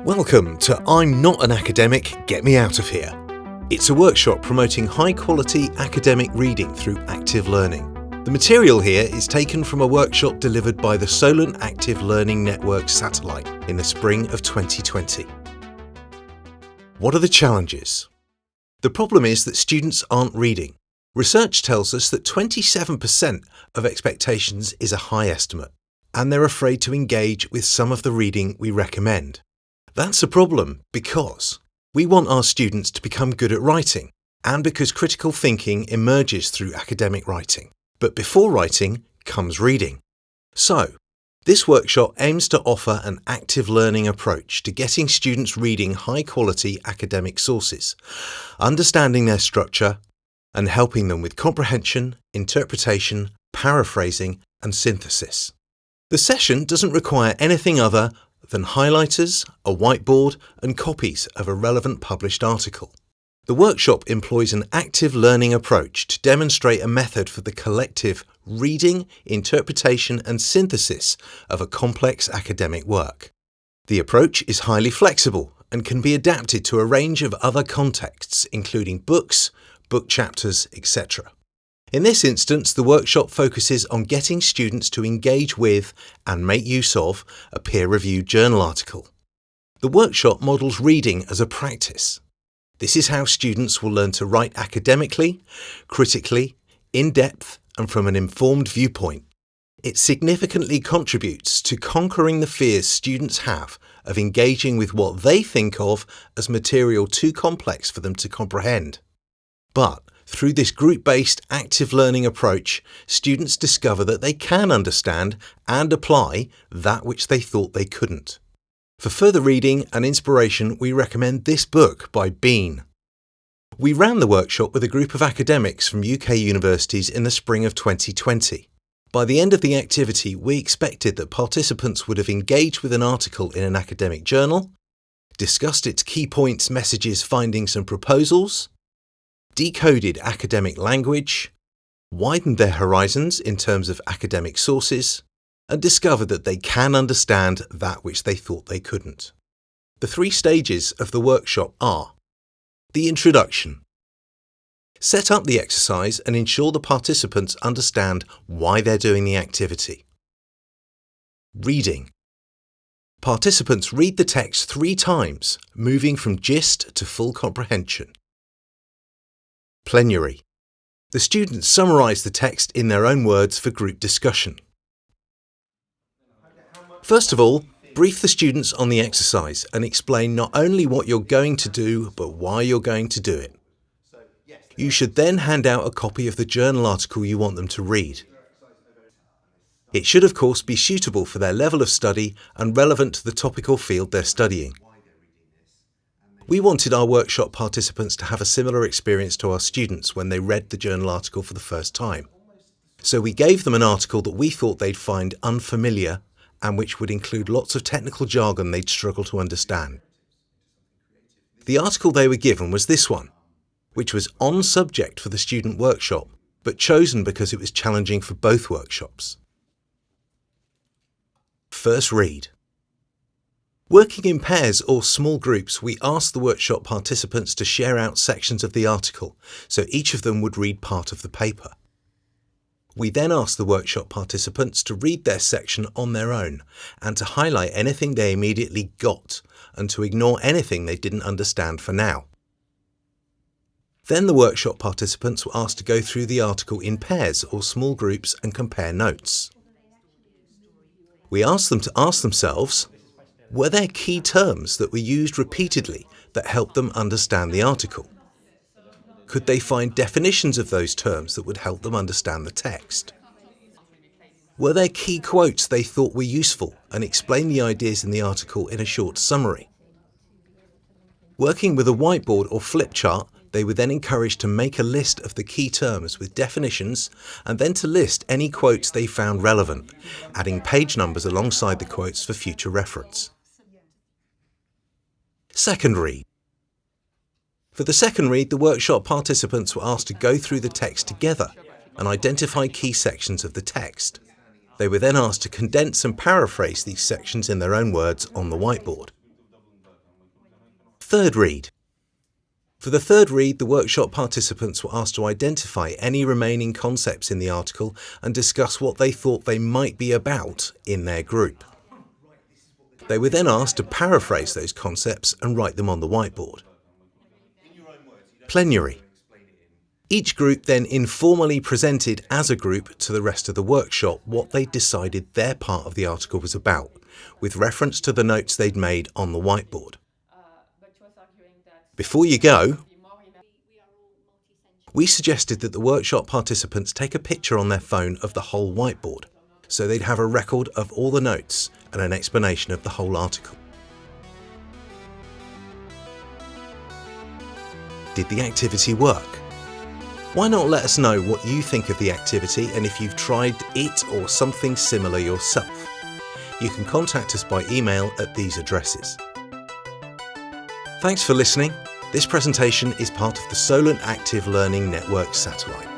Welcome to I'm Not an Academic, Get Me Out of Here. It's a workshop promoting high-quality academic reading through active learning. The material here is taken from a workshop delivered by the Solent Active Learning Network satellite in the spring of 2020. What are the challenges? The problem is that students aren't reading. Research tells us that 27% of expectations is a high estimate, and they're afraid to engage with some of the reading we recommend. That's a problem because we want our students to become good at writing, and because critical thinking emerges through academic writing. But before writing comes reading. So, this workshop aims to offer an active learning approach to getting students reading high-quality academic sources, understanding their structure, and helping them with comprehension, interpretation, paraphrasing, and synthesis. The session doesn't require anything other than highlighters, a whiteboard, and copies of a relevant published article. The workshop employs an active learning approach to demonstrate a method for the collective reading, interpretation, and synthesis of a complex academic work. The approach is highly flexible and can be adapted to a range of other contexts, including books, book chapters, etc. In this instance, the workshop focuses on getting students to engage with and make use of a peer-reviewed journal article. The workshop models reading as a practice. This is how students will learn to write academically, critically, in depth, and from an informed viewpoint. It significantly contributes to conquering the fears students have of engaging with what they think of as material too complex for them to comprehend. But through this group-based active learning approach, students discover that they can understand and apply that which they thought they couldn't. For further reading and inspiration, we recommend this book by Bean. We ran the workshop with a group of academics from UK universities in the spring of 2020. By the end of the activity, we expected that participants would have engaged with an article in an academic journal, discussed its key points, messages, findings and proposals, decoded academic language, widened their horizons in terms of academic sources, and discovered that they can understand that which they thought they couldn't. The 3 stages of the workshop are: the introduction. Set up the exercise and ensure the participants understand why they're doing the activity. Reading. Participants read the text 3 times, moving from gist to full comprehension. Plenary. The students summarise the text in their own words for group discussion. First of all, brief the students on the exercise and explain not only what you're going to do, but why you're going to do it. You should then hand out a copy of the journal article you want them to read. It should, of course, be suitable for their level of study and relevant to the topical field they're studying. We wanted our workshop participants to have a similar experience to our students when they read the journal article for the first time. So we gave them an article that we thought they'd find unfamiliar and which would include lots of technical jargon they'd struggle to understand. The article they were given was this one, which was on subject for the student workshop, but chosen because it was challenging for both workshops. First read. Working in pairs or small groups, we asked the workshop participants to share out sections of the article, so each of them would read part of the paper. We then asked the workshop participants to read their section on their own and to highlight anything they immediately got and to ignore anything they didn't understand for now. Then the workshop participants were asked to go through the article in pairs or small groups and compare notes. We asked them to ask themselves, were there key terms that were used repeatedly that helped them understand the article? Could they find definitions of those terms that would help them understand the text? Were there key quotes they thought were useful and explain the ideas in the article in a short summary? Working with a whiteboard or flip chart, they were then encouraged to make a list of the key terms with definitions and then to list any quotes they found relevant, adding page numbers alongside the quotes for future reference. Second read. For the second read, the workshop participants were asked to go through the text together and identify key sections of the text. They were then asked to condense and paraphrase these sections in their own words on the whiteboard. Third read. For the third read, the workshop participants were asked to identify any remaining concepts in the article and discuss what they thought they might be about in their group. They were then asked to paraphrase those concepts and write them on the whiteboard. Plenary. Each group then informally presented as a group to the rest of the workshop what they decided their part of the article was about, with reference to the notes they'd made on the whiteboard. Before you go, we suggested that the workshop participants take a picture on their phone of the whole whiteboard, so they'd have a record of all the notes and an explanation of the whole article. Did the activity work? Why not let us know what you think of the activity and if you've tried it or something similar yourself. You can contact us by email at these addresses. Thanks for listening. This presentation is part of the Solent Active Learning Network satellite.